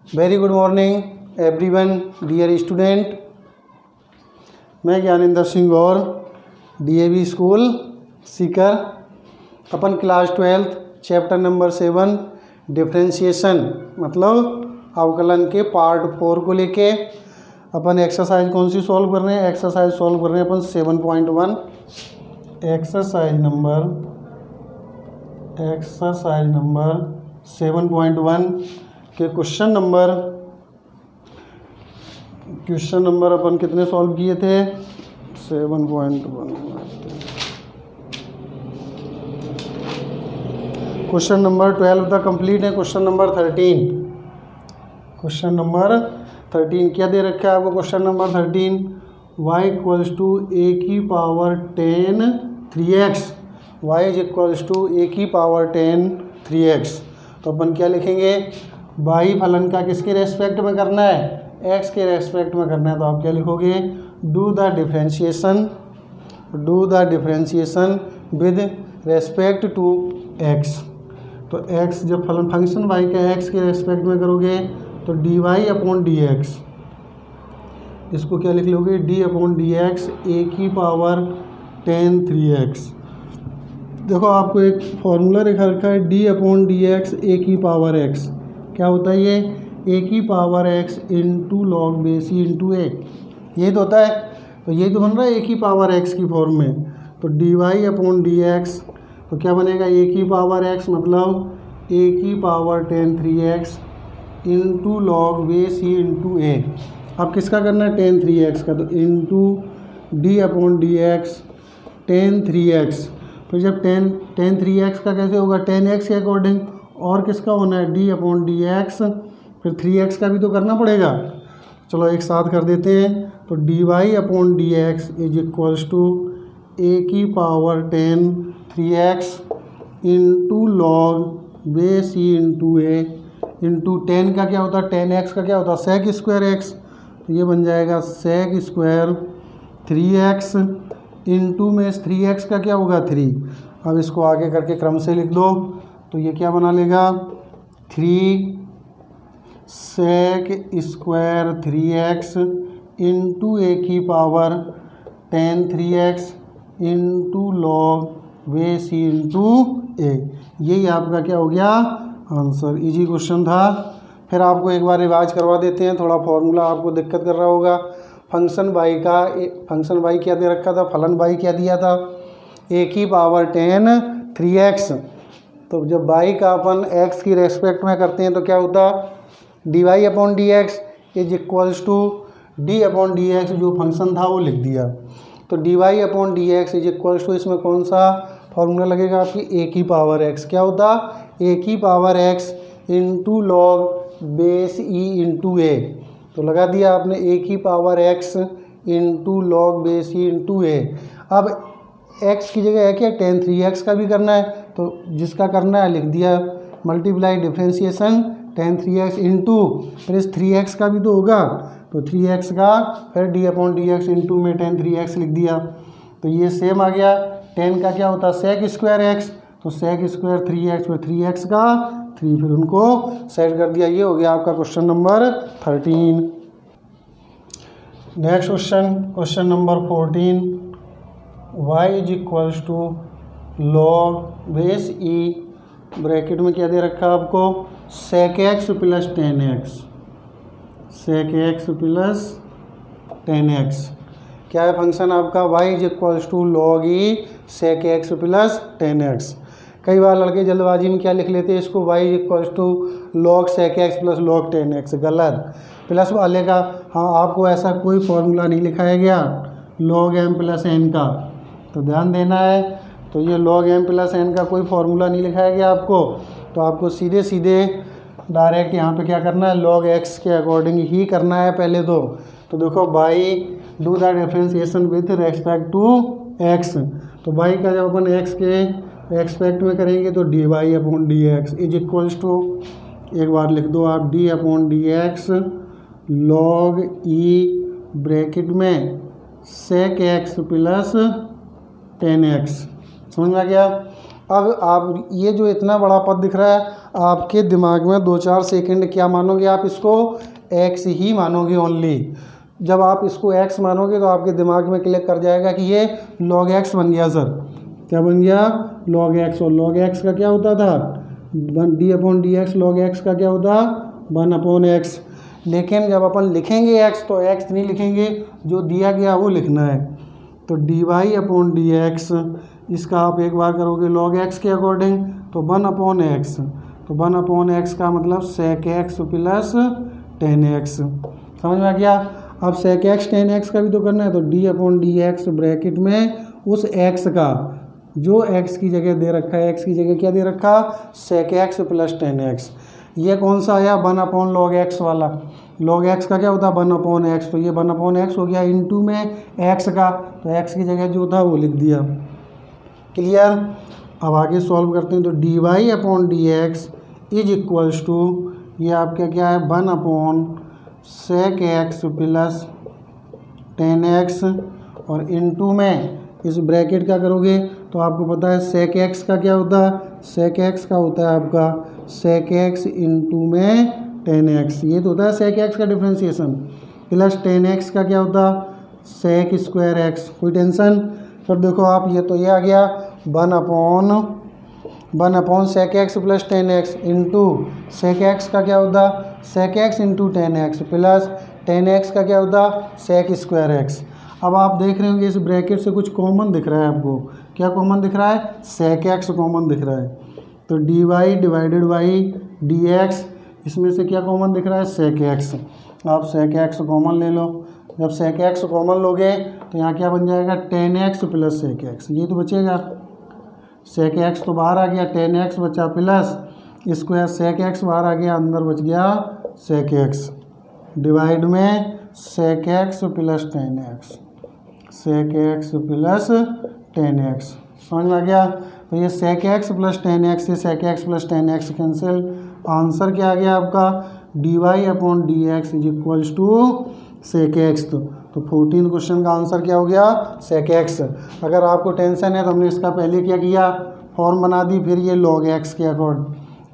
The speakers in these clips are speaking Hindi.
Very good morning everyone dear student. मैं ज्ञानेंद्र सिंह और डीएवी स्कूल सीकर अपन क्लास 12 चैप्टर नंबर 7 डिफरेंशिएशन मतलब अवकलन के पार्ट 4 को लेके अपन एक्सरसाइज कौन सी सॉल्व कर रहे हैं। एक्सरसाइज सॉल्व कर रहे हैं अपन 7.1 एक्सरसाइज नंबर 7.1 के क्वेश्चन नंबर अपन कितने सॉल्व किए थे। 7.1 क्वेश्चन नंबर 12 तक कंप्लीट है। क्वेश्चन नंबर 13 क्या दे रखा है आपको। Question number 13 y equals to A की power 10 3x y is equals to A की पावर 10 3x। तो अपन क्या लिखेंगे, बाई फलन का किसके रेस्पेक्ट में करना है, x के रेस्पेक्ट में करना है। तो आप क्या लिखोगे, do the differentiation with respect to x। तो x जब फंक्शन y का x के रेस्पेक्ट में करोगे तो dy अपॉन dx, इसको क्या लिख लोगे, d अपॉन dx ए की पावर 10 3x। देखो आपको एक फॉर्मूला लिखा रखा है d अपॉन dx ए की पावर x। क्या होता है ये, ए की power x into log base e into A, यही तो होता है। तो यही तो बन रहा है ए की पावर x की फॉर्म में। तो dy अपॉन dx तो क्या बनेगा, ए की पावर x मतलब ए की power 10 3x into log base e into A. अब किसका करना है, 10 3x का, तो into D upon dx 10 3x। फिर जब 10 3x का कैसे होगा, 10x के अकॉर्डिंग, और किसका होना है, d अपॉन dx, फिर 3x का भी तो करना पड़ेगा। चलो एक साथ कर देते हैं। तो dy upon dx is equals to A की power 10 3x into log base e into A into 10 का क्या होता है, 10x का क्या होता है, सेक स्क्वायर x। तो ये बन जाएगा सेक स्क्वायर 3x इंटू में 3x का क्या होगा 3। अब इसको आगे करके क्रम से लिख दो तो ये क्या बना लेगा, 3 sec square 3x into A की power 10 3x into log base e into A. यही आपका क्या हो गया आंसर। इजी क्वेश्चन था। फिर आपको एक बार रिवाइज करवा देते हैं, थोड़ा फॉर्मूला आपको दिक्कत कर रहा होगा। फंक्शन y क्या दे रखा था, फलन y क्या दिया था, ए की पावर 10 3x। तो जब y का अपन x की रेस्पेक्ट में करते हैं तो क्या होता, dy upon dx is equals to d upon dx, जो फंक्शन था वो लिख दिया। तो dy upon dx is equals to, इसमें कौन सा फॉर्मूला लगेगा, आपकी a की पावर x। क्या होता, a की power x into log base e into A. तो लगा दिया आपने a की power x into log base e into A. अब x की जगह है क्या, 10 3x का भी करना है, तो जिसका करना है लिख दिया, मल्टीप्लाई डिफरेंशिएशन 10 3x इंटू फिर इस 3x का भी तो होगा, तो 3x का फिर d अपॉन dx इंटू में 10 3x लिख दिया। तो ये सेम आ गया। 10 का क्या होता है, सेक स्क्वायर x, तो सेक स्क्वायर 3x फिर 3x का 3, फिर उनको सेट कर दिया। ये हो गया आपका question number 13। Next question number 14 y is equals to log base e, bracket में क्या दे रखा है आपको, sec x plus 10x, sec x plus 10x। क्या है फंक्शन आपका, y is equals to log e sec x plus 10x। कई बार लड़के जल्दबाजी में क्या लिख लेते हैं इसको, y is equals to log sec x plus log 10x, गलत। प्लस वाले का, हाँ आपको ऐसा कोई फॉर्मूला नहीं लिखाया गया लॉग m प्लस n का, तो ध्यान देना है। तो ये लॉग m प्लस n का कोई फॉर्मूला नहीं लिखाया गया आपको, तो आपको सीधे डायरेक्ट यहाँ पे क्या करना है, लॉग x के अकॉर्डिंग ही करना है पहले तो। तो देखो by do the differentiation with respect to x। तो बाई का जब अपन x के रेस्पेक्ट में करेंगे तो dy upon dx is equals to, एक बार लिख दो आप, d upon dx log e bracket में सेक x प्लस 10x। समझ में आ गया। अब आप ये जो इतना बड़ा पद दिख रहा है, आपके दिमाग में 2-4 सेकंड क्या मानोगे आप इसको, x ही मानोगे ओनली। जब आप इसको x मानोगे तो आपके दिमाग में क्लिक कर जाएगा कि ये log x बन गया सर। क्या बन गया, log x। और log x का क्या होता था, d/dx। log x का क्या होता, 1/x। लेकिन जब अपन लिखेंगे x तो x नहीं लिखेंगे, जो दिया गया वो लिखना है। तो dy/dx इसका आप एक बार करोगे log x के अकॉर्डिंग तो 1/x। तो 1/x का मतलब sec x plus tan x। समझ में आ गया। अब sec x tan x का भी तो करना है, तो d/dx ब्रैकेट में उस x का जो x की जगह दे रखा है, x की जगह क्या दे रखा, sec x plus tan x। ये कौन सा आया, 1/log x वाला। log x का क्या होता है, 1/x। तो ये 1/x हो गया इंटू में x का, तो x की जगह जो था वो लिख दिया। क्लियर। अब आगे सॉल्व करते हैं। तो dy/dx इज इक्वल्स टू, ये आपका क्या है, 1/sec x plus tan x, और इंटू में इस ब्रैकेट का करोगे तो आपको पता है sec x का क्या होता है, sec x का होता है आपका sec x इंटू में tan x। ये तो होता है sec x का डिफ्रेंसिएशन। प्लस tan x का क्या होता, sec स्क्वायर x। कोई टेंशन। फिर देखो आप, ये तो ये आ गया 1/sec x plus tan x into sec x का क्या होता, sec x into tan x plus tan x का क्या होता, sec स्क्वायर x। अब आप देख रहे होंगे इस ब्रैकेट से कुछ कॉमन दिख रहा है आपको। क्या कॉमन दिख रहा है, sec x कॉमन दिख रहा है। तो dy/dx इसमें से क्या कॉमन दिख रहा है, sec x। आप sec x कॉमन ले लो। जब sec x कॉमन लोगे तो यहाँ क्या बन जाएगा, tan x plus sec x। ये तो बचेगा, sec x तो बाहर आ गया, tan x बचा प्लस स्क्वायर sec x बाहर आ गया, अंदर बच गया sec x। डिवाइड में sec x plus tan x, sec x plus tan x। समझ में आ गया। तो ये sec x plus tan x से sec x plus tan x cancel. Answer क्या आ गया आपका, dy/dx is equals to sec x। तो 14 क्वेश्चन का आंसर क्या हो गया, sec x। अगर आपको टेंशन है तो हमने इसका पहले क्या किया, फॉर्म बना दी, फिर ये log x के अकॉर्डिंग।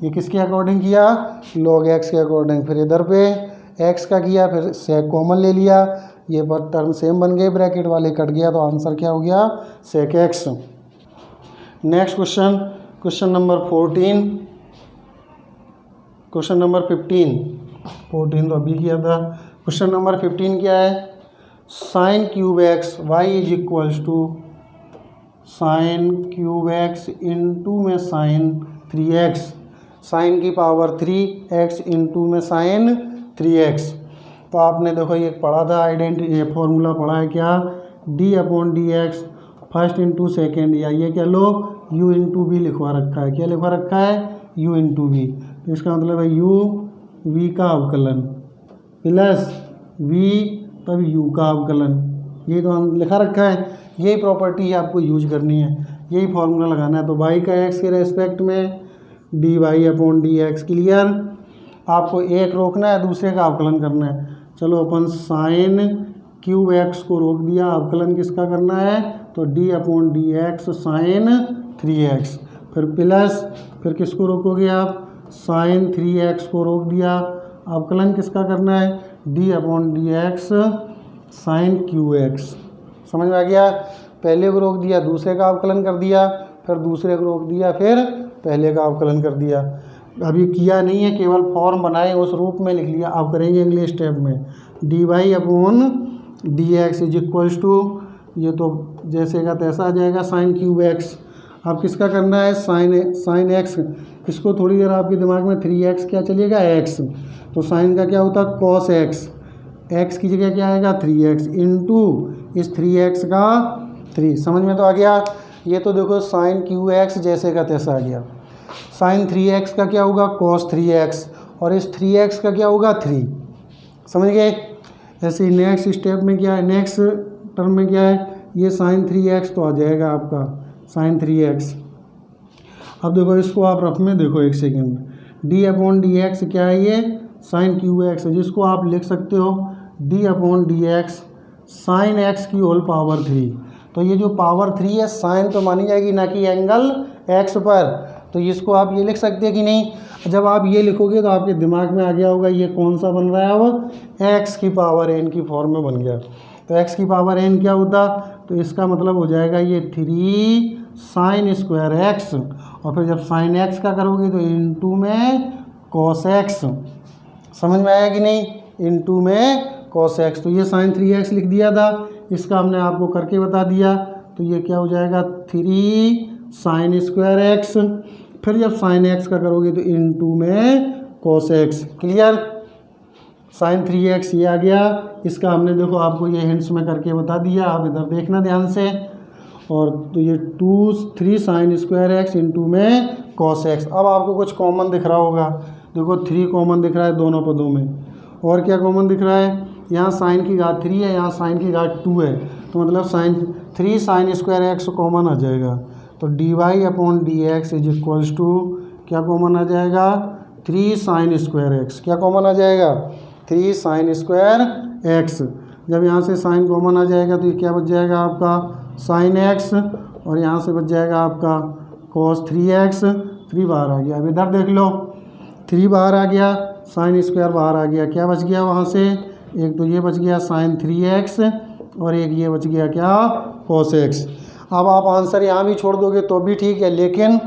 ये किसके अकॉर्डिंग किया, log x के अकॉर्डिंग। फिर इधर पे x का किया, फिर sec कॉमन ले लिया, ये पर टर्म सेम बन गए, ब्रैकेट वाले कट गया, तो आंसर क्या हो गया, sec x। Next question, question number 14, question number 14 तो अभी किया था। क्वेश्चन नंबर 15 क्या है, sin cube x y is equals to sin cube x into में sin 3x, sin की पावर 3x इंटू में sin 3x। तो आपने देखो ये पढ़ा था, ये फॉर्मूला पढ़ा है क्या, d/dx फर्स्ट इंटू सेकेंड, या ये क्या लो u इंटू वी लिखवा रखा है। क्या लिखवा रखा है, u इंटू वी। तो इसका मतलब है u v का अवकलन प्लस v तब u का अवकलन। ये तो लिखा रखा है, यही प्रॉपर्टी आपको यूज करनी है, यही फॉर्मूला लगाना है। तो y का x के रेस्पेक्ट में dy/dx। क्लियर। आपको एक रोकना है, दूसरे का अवकलन करना है। चलो अपन sin क्यूब x को रोक दिया, अवकलन किसका करना है, तो d/dx sin 3x। फिर प्लस, फिर किसको रोकोगे आप, sin 3x को रोक दिया, अवकलन किसका करना है, d/dx sin qx। समझ में आ गया। पहले को रोक दिया, दूसरे का अवकलन कर दिया, फिर दूसरे को रोक दिया, फिर पहले का अवकलन कर दिया। अभी किया नहीं है, केवल फॉर्म बनाए उस रूप में लिख लिया। आप करेंगे अगले स्टेप में dy/dx इज इक्वल्स टू, ये तो जैसे का तैसा आ जाएगा sin क्यूब x। अब किसका करना है, sin x। इसको थोड़ी देर आपके दिमाग में 3x क्या चलेगा, x। तो sin का क्या होता है, cos x। x की जगह क्या आएगा, 3x इंटू इस 3x का 3। समझ में तो आ गया। ये तो देखो sin क्यूब x जैसे का तैसा आ गया। sin 3x का क्या होगा, cos 3x, और इस 3x का क्या होगा, 3। समझ गए। ऐसे ही नेक्स्ट स्टेप में क्या है, नेक्स्ट टर्म में क्या है, ये sin 3x तो आ जाएगा आपका sin 3x। अब देखो इसको आप रफ में देखो एक सेकेंड, d/dx क्या है, ये sin क्यूब x है, जिसको आप लिख सकते हो d/dx sin x की होल पावर 3। तो ये जो पावर 3 है, साइन तो मानी जाएगी, ना कि एंगल एक्स पर, तो इसको आप ये लिख सकते हैं कि नहीं। जब आप ये लिखोगे तो आपके दिमाग में आ गया होगा ये कौन सा बन रहा है, अब एक्स की पावर एन की फॉर्म में बन गया। तो एक्स की पावर एन क्या होता, तो इसका मतलब हो जाएगा ये 3 साइन स्क्वायर एक्स, और फिर जब साइन एक्स का करोगे तो इनटू में कॉस एक्स। समझ में आया कि नहीं, इनटू में कॉस एक्स। तो ये साइन 3x लिख दिया था, इसका हमने आपको करके बता दिया। तो ये क्या हो जाएगा 3 साइन स्क्वायर एक्स, फिर जब साइन एक्स का करोगे तो इनटू में cos x. Clear, sign 3x ये आ गया। इसका हमने देखो आपको ये हिंट्स में करके बता दिया, आप इधर देखना ध्यान से। और तो ये 3 साइन स्क्वायर एक्स इंटू में कॉस एक्स। अब आपको कुछ कॉमन दिख रहा होगा, देखो 3 कॉमन दिख रहा है दोनों पदों में। और क्या कॉमन दिख रहा है, यहाँ साइन की घात 3 है, यहाँ साइन की घात 2 है, तो मतलब 3 साइन स्क्वायर एक्स कॉमन आ जाएगा। तो dy upon d x is equals to क्या कॉमन आ जाएगा, 3 साइन स्क्वायर एक्स। क्या कॉमन आ जाएगा, 3 साइन स्क्वायर एक्स। जब यहाँ से साइन कॉमन आ जाएगा तो ये क्या बच जाएगा आपका साइन एक्स, और यहाँ से बच जाएगा आपका कॉस 3x। 3 बाहर आ गया। अब इधर देख लो, 3 बाहर आ गया, साइन स्क्वायर बाहर आ गया, क्या बच गया वहाँ से, एक तो ये बच गया साइन 3x, और एक ये बच गया क्या कॉस x। अब आप आंसर यहाँ भी छोड़ दोगे तो भी ठीक है, लेकिन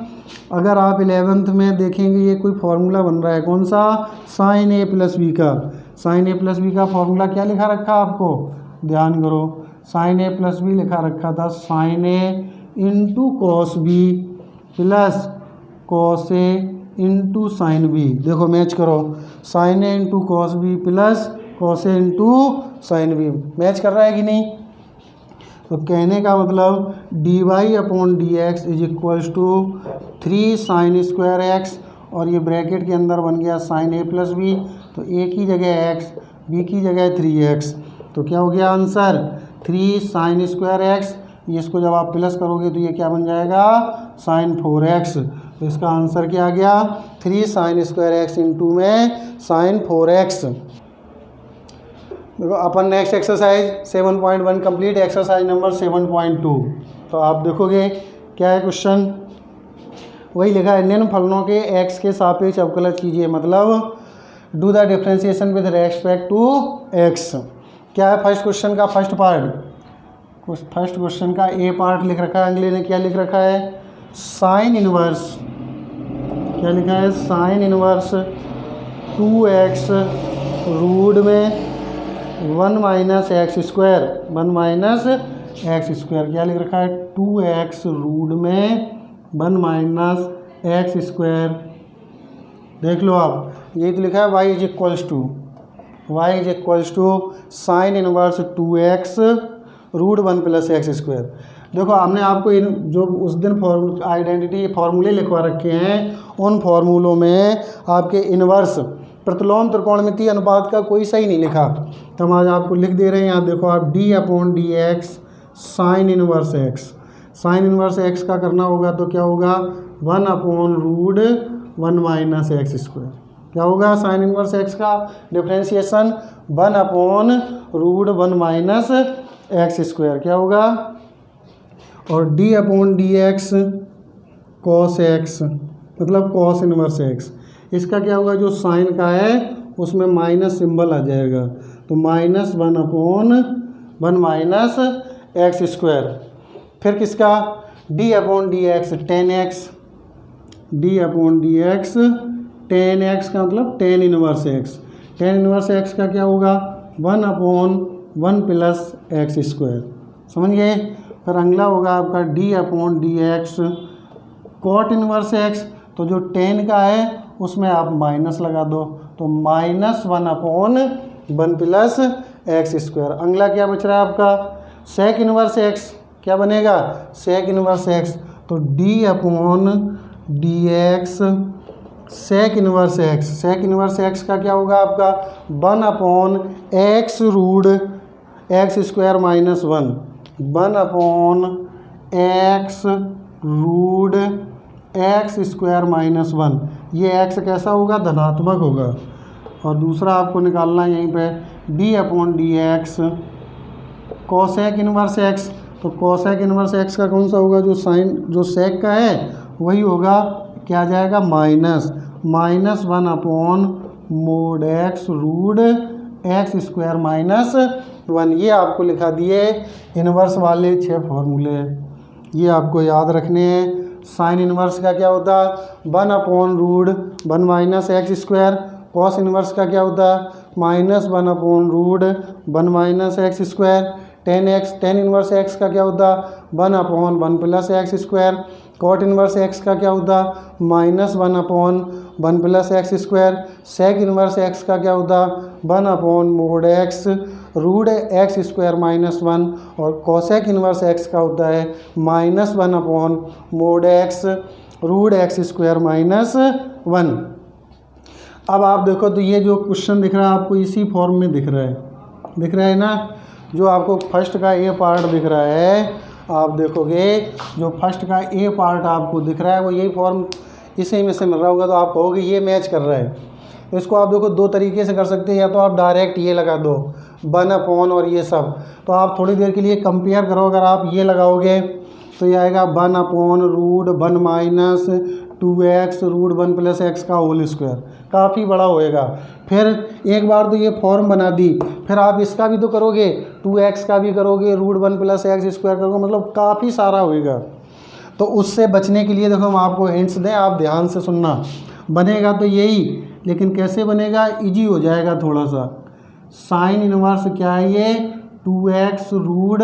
अगर आप 11th में देखेंगे ये कोई फार्मूला बन रहा है, कौन सा, साइन a प्लस बी का। साइन a प्लस बी का फार्मूला क्या लिखा रखा आपको, ध्यान करो, साइन a प्लस बी लिखा रखा था, sine a into cos b plus cos a into sine b. देखो मैच करो, sine a into cos b plus cos a into sine b, match कर रहा है कि नहीं। तो कहने का मतलब dy upon d x is equals to 3 sine square x, और ये ब्रैकेट के अंदर बन गया साइन a प्लस बी, तो a की जगह x, b की जगह 3x। तो क्या हो गया आंसर, 3 साइन स्क्वायर एक्स। इसको जब आप प्लस करोगे तो ये क्या बन जाएगा साइन 4x। तो इसका आंसर क्या आ गया, 3 साइन स्क्वायर एक्स इंटू में साइन 4x। देखो अपन next exercise 7.1 complete, exercise number 7.2। तो आप देखोगे क्या है क्वेश्चन, वही लिखा है, निम्न फलनों के x के सापेक्ष अवकलज कीजिए, मतलब do the differentiation with respect to x। क्या है फर्स्ट क्वेश्चन का फर्स्ट पार्ट, फर्स्ट क्वेश्चन का ए पार्ट लिख रखा है, अगले ने क्या लिख रखा है, साइन इनवर्स, क्या लिखा है, साइन इनवर्स 2x रूट में 1 minus x square, 1 minus x square, क्या लिख रखा है, 2x रूट में 1 माइनस एक्स स्क्वायर। देख लो आप, यही तो लिखा है y is equals to sine inverse 2x root 1 plus x square. देखो हमने आपको इन जो उस दिन आइडेंटिटी फार्मूले लिखवा रखे हैं, उन फार्मूलों में आपके इनवर्स प्रतिलोम त्रिकोणमितीय अनुपात का कोई सही नहीं लिखा, तो हम आज आपको लिख दे रहे हैं। यहाँ देखो आप d upon d x sine inverse x, sine inverse x का करना होगा तो क्या होगा 1 upon root 1 minus x square. क्या होगा साइन इनवर्स एक्स का differentiation 1 upon root 1 minus x square, क्या होगा, और d upon d x cos x, मतलब कॉस इनवर्स एक्स। इसका क्या होगा, जो साइन का है उसमें माइनस सिंबल आ जाएगा, तो -1 अपॉन 1 माइनस एक्स स्क्वायर। फिर किसका, d upon d x ten x, d upon d x ten x का मतलब ten inverse x, ten inverse x का क्या होगा 1 अपॉन 1 प्लस एक्स स्क्वायर, समझ गए। फिर अगला होगा आपका d upon d x cot inverse x, तो जो टेन का है उसमें आप माइनस लगा दो, तो -1 अपॉन 1 प्लस एक्स स्क्वायर। अगला क्या बच रहा है आपका सेक इनवर्स एक्स, क्या बनेगा सेक इनवर्स एक्स, तो d upon d x sec inverse x, sec inverse x का क्या होगा आपका 1 upon x root x square minus 1 upon x root x square minus 1। ये एक्स कैसा होगा, धनात्मक होगा। और दूसरा आपको निकालना है यहीं पे d upon d x cosec inverse x, तो कोसेक इनवर्स एक्स का कौन सा होगा, जो साइन जो सेक का है वही होगा, क्या आ जाएगा, -1 upon mod x root x square -1। ये आपको लिखा दिए इन्वर्स वाले 6 फॉर्मूले, ये आपको याद रखने हैं। साइन इन्वर्स का क्या होता, 1 upon root 1 minus x square. Cos inverse का क्या होता, -1 upon root 1 minus x square. Tan inverse x का क्या होता, 1 upon 1 plus x square. Cot inverse x का क्या होता, -1 upon 1 plus x square. Sec inverse x का क्या होता, 1 upon mod x root x square -1। और कोसेक इन्वर्स एक्स का होता है -1 upon mod x root x square -1। अब आप देखो तो ये जो क्वेश्चन दिख रहा है आपको इसी फॉर्म में दिख रहा है ना। जो आपको फर्स्ट का ए पार्ट दिख रहा है, आप देखोगे जो फर्स्ट का ए पार्ट आपको दिख रहा है वो यही फॉर्म इसी में से मिल रहा होगा, तो आप कहोगे ये मैच कर रहा है। इसको आप देखो 2 तरीके से कर सकते हैं, या तो आप डायरेक्ट ये लगा दो 1 अपॉन और ये सब, तो आप थोड़ी देर के लिए कंपेयर करो। अगर आप ये लगाओगे तो ये आएगा 1 upon root 1 minus 2x root 1 plus x का होल स्क्वायर, काफ़ी बड़ा होएगा। फिर एक बार तो ये फॉर्म बना दी, फिर आप इसका भी तो करोगे, 2x का भी करोगे, रूट 1 प्लस एक्स स्क्वायर करोगे, मतलब काफ़ी सारा होएगा। तो उससे बचने के लिए देखो हम आपको हिंट्स दें, आप ध्यान से सुनना। बनेगा तो यही, लेकिन कैसे बनेगा, इजी हो जाएगा थोड़ा सा। साइन इनवर्स क्या है ये, 2x root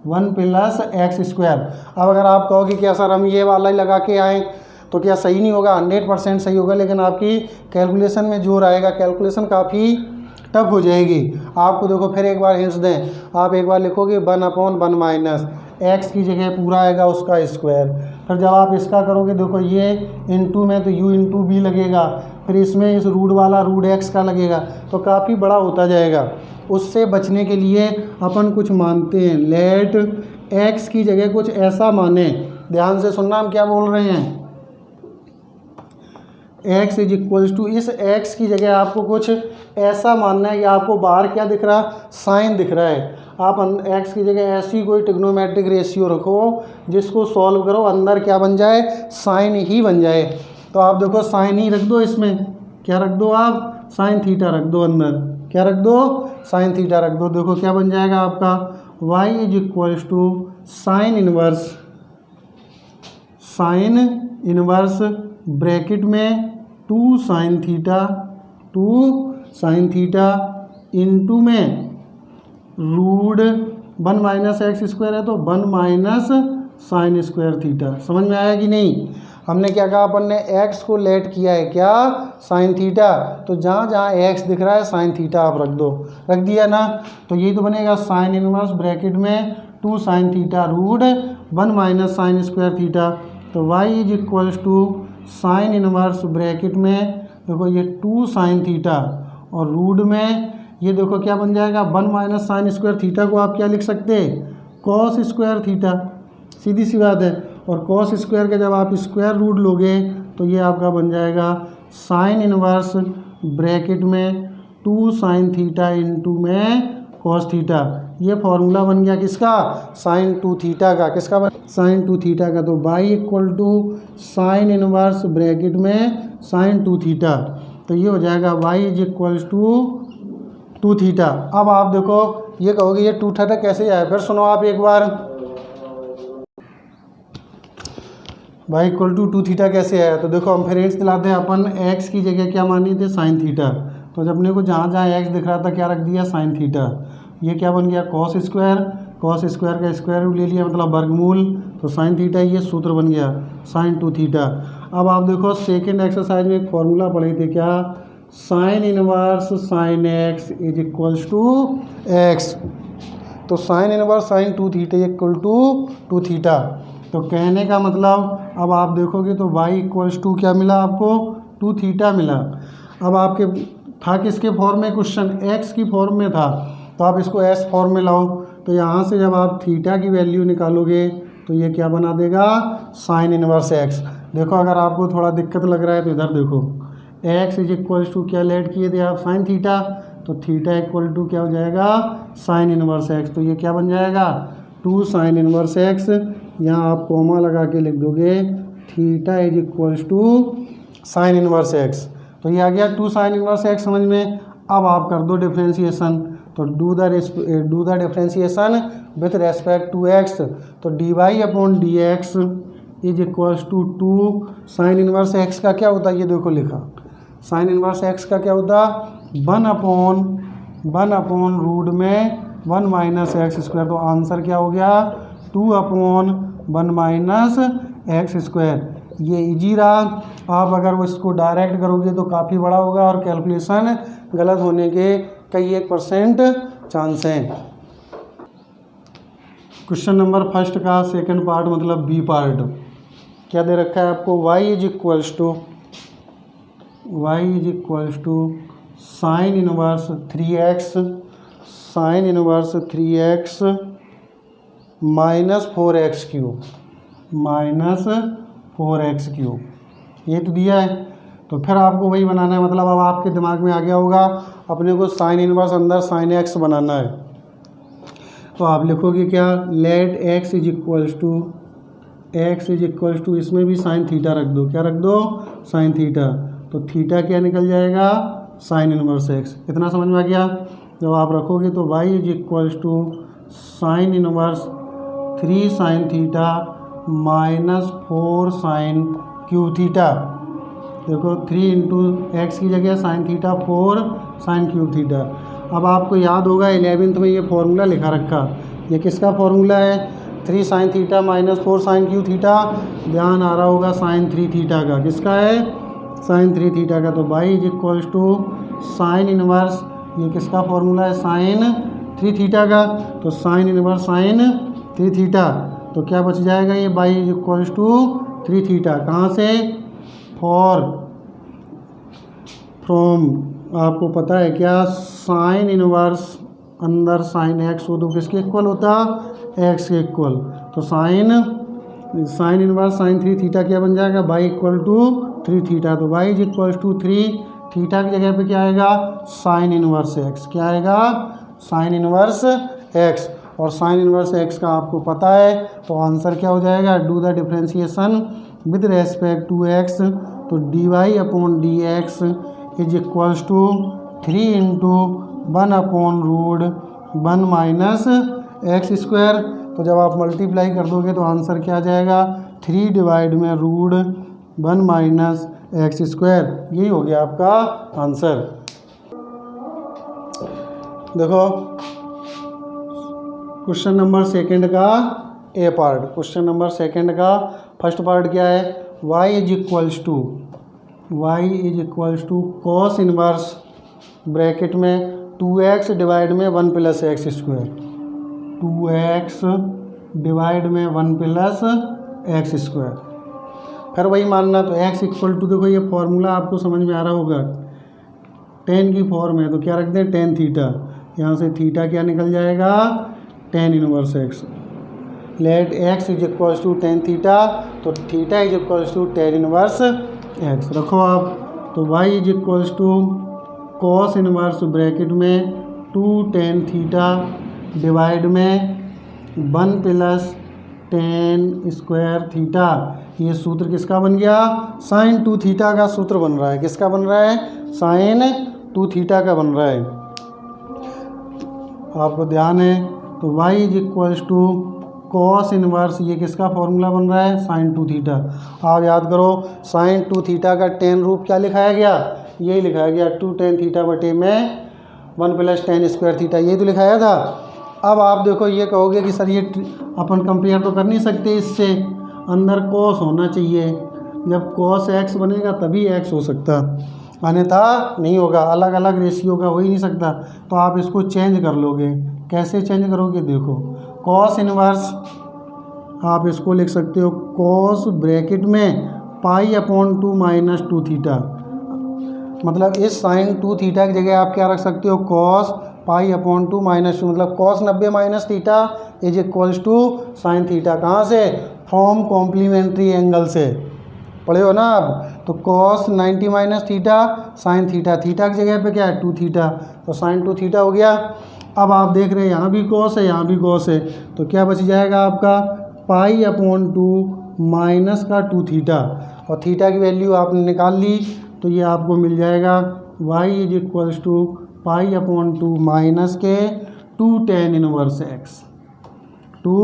1 plus x square. अब अगर आप कहोगे कि सर हम ये वाला ही लगा के आएँ तो क्या सही नहीं होगा, 100% सही होगा, लेकिन आपकी कैलकुलेशन में जोर आएगा, कैलकुलेशन काफ़ी टफ हो जाएगी। आपको देखो फिर एक बार हिंट्स दें, आप एक बार लिखोगे 1 अपॉन 1 माइनस एक्स की जगह पूरा आएगा उसका स्क्वायर। फिर जब आप इसका करोगे देखो ये इनटू में तो u इंटू बी लगेगा, फिर इसमें इस रूट वाला रूट एक्स का लगेगा, तो काफ़ी बड़ा होता जाएगा। उससे बचने के लिए अपन कुछ मानते हैं, लेट x की जगह कुछ ऐसा माने। ध्यान से सुनना हम क्या बोल रहे हैं, x इज इक्वल्स टू, इस x की जगह आपको कुछ ऐसा मानना है। या आपको बाहर क्या दिख रहा, साइन दिख रहा है। आप x की जगह ऐसी कोई ट्रिग्नोमेट्रिक रेशियो रखो जिसको सॉल्व करो, अंदर क्या बन जाए, साइन ही बन जाए। तो आप देखो साइन ही रख दो, इसमें क्या रख दो, आप साइन थीटा रख दो, अंदर क्या रख दो, साइन थीटा रख दो। देखो क्या बन जाएगा आपका, y is equals to sine inverse bracket में 2 साइन थीटा इंटू में रूट 1 माइनस एक्स स्क्वायर है तो 1 माइनस साइन स्क्वायर थीटा। समझ में आया कि नहीं। हमने क्या कहा, अपन ने x को लेट किया है क्या, साइन थीटा, तो जहाँ जहाँ x दिख रहा है साइन थीटा आप रख दिया ना। तो यही तो बनेगा साइन इनवर्स ब्रैकेट में 2 sine theta root 1 minus sine square theta. तो y is equals to sine inverse bracket में देखो ये 2 साइन थीटा और रूट में ये देखो क्या बन जाएगा, 1 माइनस साइन स्क्वायर थीटा को आप क्या लिख सकते हैं, कॉस स्क्वायर थीटा, सीधी सी बात है। और कॉस स्क्वायर का जब आप स्क्वायर रूट लोगे तो ये आपका बन जाएगा साइन इनवर्स ब्रैकेट में 2 साइन थीटा इंटू में कॉस थीटा। ये फॉर्मूला बन गया किसका, साइन 2 थीटा का। किसका बन, साइन 2 थीटा का। तो y equal to sine inverse bracket में साइन 2 थीटा, तो ये हो जाएगा y is equals to 2 theta. अब आप देखो ये कहोगे ये 2 थीटा कैसे आया, फिर सुनो आप एक बार, y इक्वल टू 2 थीटा कैसे आया। तो देखो हम फिर हिंट्स दिलाते हैं, अपन x की जगह क्या मानी थे, साइन थीटा। तो जब अपने को जहाँ जहाँ x दिख रहा था क्या रख दिया, साइन थीटा। ये क्या बन गया, कॉस स्क्वायर का स्क्वायर रूट ले लिया, मतलब वर्गमूल, तो साइन थीटा ये सूत्र बन गया साइन 2 थीटा। अब आप देखो सेकेंड एक्सरसाइज में एक फॉर्मूला पढ़े थे क्या, sine inverse sine x is equals to x. तो sine inverse sine 2 theta equal to 2 theta. तो कहने का मतलब अब आप देखोगे तो y इक्वल्स टू क्या मिला आपको, 2 थीटा मिला। अब आपके था किसके फॉर्म में क्वेश्चन, x की फॉर्म में था, तो आप इसको s फॉर्म में लाओ। तो यहाँ से जब आप थीटा की वैल्यू निकालोगे तो ये क्या बना देगा, साइन इनवर्स x। देखो अगर आपको थोड़ा दिक्कत लग रहा है तो इधर देखो, x इज इक्वल्स टू क्या लेट किए थे आप, साइन थीटा, तो थीटा इक्वल टू क्या हो जाएगा, साइन इनवर्स x। तो ये क्या बन जाएगा, 2 साइन इनवर्स x। यहाँ आप कॉमा लगा के लिख दोगे theta is equals to sine inverse x. तो ये आ गया 2 साइन इनवर्स एक्स समझ में। अब आप कर दो डिफ्रेंशिएशन, तो do the differentiation with respect to x. तो d y upon d x is equals to 2 sine inverse x का क्या होता है, ये देखो लिखा, साइन इनवर्स एक्स का क्या होता, 1 अपॉन रूट में 1 माइनस एक्स स्क्वायर। तो आंसर क्या हो गया 2 अपॉन 1 माइनस एक्स स्क्वायर। ये इजी रहा। आप अगर वो इसको डायरेक्ट करोगे तो काफ़ी बड़ा होगा और कैलकुलेशन गलत होने के कई 1% चांस हैं। क्वेश्चन नंबर फर्स्ट का सेकंड पार्ट मतलब बी पार्ट क्या दे रखा है आपको, y is equals to sine inverse 3x minus 4x cube ये तो दिया है। तो फिर आपको वही बनाना है, मतलब अब आपके दिमाग में आ गया होगा अपने को साइन इनवर्स अंदर साइन एक्स बनाना है। तो आप लिखोगे क्या, let x is equals to इसमें भी साइन थीटा रख दो, क्या रख दो, साइन थीटा। तो थीटा क्या निकल जाएगा, साइन इनवर्स एक्स। इतना समझ में आ गया। जब आप रखोगे तो y is equals to sine inverse 3 sine theta minus 4 sine cube theta. देखो 3 इंटू एक्स की जगह sine theta 4 sine cube theta. अब आपको याद होगा 11th में ये फॉर्मूला लिखा रखा, ये किसका फॉर्मूला है, 3 sine theta minus 4 sine cube theta. ध्यान आ रहा होगा साइन 3 थीटा का, किसका है, साइन 3 थीटा का। तो y is equals to sine inverse, ये किसका फॉर्मूला है, साइन 3 थीटा का। तो साइन इनवर्स साइन 3 थीटा। तो क्या बच जाएगा ये y is equals to 3 theta. कहाँ से, फ्रॉम आपको पता है क्या, साइन इनवर्स अंदर साइन एक्स हो तो किसके इक्वल होता, एक्स के इक्वल। तो साइन इनवर्स साइन 3 थीटा क्या बन जाएगा, y इक्वल टू 3 थीटा। तो y is equal to 3 theta की जगह पे क्या आएगा, साइन इनवर्स एक्स। क्या आएगा, साइन इनवर्स एक्स। और साइन इनवर्स एक्स का आपको पता है, तो आंसर क्या हो जाएगा, do the differentiation with respect to x. तो d y upon d x is equals to 3 into 1 upon root 1 minus x square. तो जब आप मल्टीप्लाई कर दोगे तो आंसर क्या आ जाएगा, 3 डिवाइड में रूट 1 माइनस एक्स स्क्वायर। यही हो गया आपका आंसर। देखो क्वेश्चन नंबर सेकंड का A part, question number second का फर्स्ट पार्ट क्या है, y is equals to cos inverse bracket में 2x डिवाइड में 1 plus x square, 2x divide में 1 प्लस एक्स स्क्वायर। फिर वही मानना, तो x इक्वल टू, देखो ये फॉर्मूला आपको समझ में आ रहा होगा, टेन की फॉर्म है तो क्या रख दें, टेन थीटा। यहाँ से थीटा क्या निकल जाएगा, tan inverse x. Let x is equals to tan theta, तो theta is equals to tan inverse x रखो आप। तो y is equals to cos inverse bracket में 2 टेन थीटा डिवाइड में 1 प्लस टेन स्क्वायर थीटा। ये सूत्र किसका बन गया, साइन 2 थीटा का सूत्र बन रहा है। किसका बन रहा है, साइन 2 थीटा का बन रहा है। आपको ध्यान है, तो y is equals to cos inverse, ये किसका फॉर्मूला बन रहा है, साइन 2 थीटा। आप याद करो साइन 2 थीटा का टेन रूप क्या लिखाया गया, यही लिखाया गया 2 टेन थीटा बटे में 1 प्लस टेन स्क्वायर थीटा, ये तो लिखाया था। अब आप देखो ये कहोगे कि सर ये अपन कंपेयर तो कर नहीं सकते, इससे अंदर कॉस होना चाहिए, जब कॉस एक्स बनेगा तभी एक्स हो सकता, अन्यथा नहीं होगा, अलग अलग रेशियो का हो ही नहीं सकता। तो आप इसको चेंज कर लोगे, कैसे चेंज करोगे, देखो कॉस इनवर्स आप इसको लिख सकते हो कॉस ब्रैकेट में पाई अपॉन 2 माइनस 2 थीटा, मतलब इस साइन 2 थीटा की जगह आप क्या रख सकते हो, कॉस पाई अपॉन 2 माइनस 2, मतलब cos 90 minus theta is equals to sine theta. कहाँ से, फ्रॉम कॉम्प्लीमेंट्री एंगल से पढ़े हो ना आप। तो cos 90 minus theta sine theta, theta की जगह पे क्या है 2 थीटा, तो साइन 2 थीटा हो गया। अब आप देख रहे हैं यहाँ भी कॉस है यहाँ भी कॉस है, तो क्या बच जाएगा आपका पाई अपॉन 2 माइनस का 2 थीटा, और थीटा की वैल्यू आपने निकाल ली तो ये आपको मिल जाएगा y is equals to π/2 minus के 2 tan inverse x, 2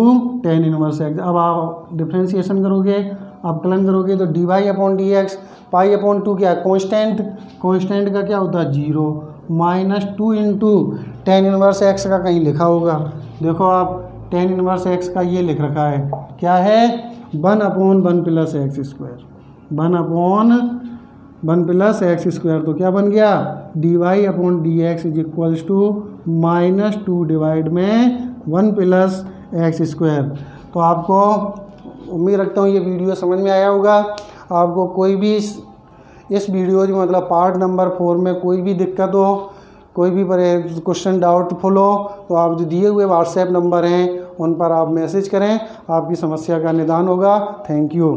tan inverse x। अब आप डिफ्रेंशिएशन करोगे, अवकलन करोगे तो dy/dx, π/2 क्या है कांस्टेंट, कांस्टेंट का क्या होता है 0, minus 2 into tan inverse x का कहीं लिखा होगा, देखो आप tan इनवर्स x का ये लिख रखा है, क्या है 1/1 plus x square, 1/1 plus x square. तो क्या बन गया dy/dx is equals to -2 divide में 1 प्लस एक्स स्क्वायर। तो आपको उम्मीद रखता हूँ ये वीडियो समझ में आया होगा। आपको कोई भी इस वीडियो की मतलब पार्ट नंबर 4 में कोई भी दिक्कत हो, कोई भी क्वेश्चन डाउटफुल हो तो आप जो दिए हुए व्हाट्सएप नंबर हैं उन पर आप मैसेज करें, आपकी समस्या का निदान होगा। Thank you.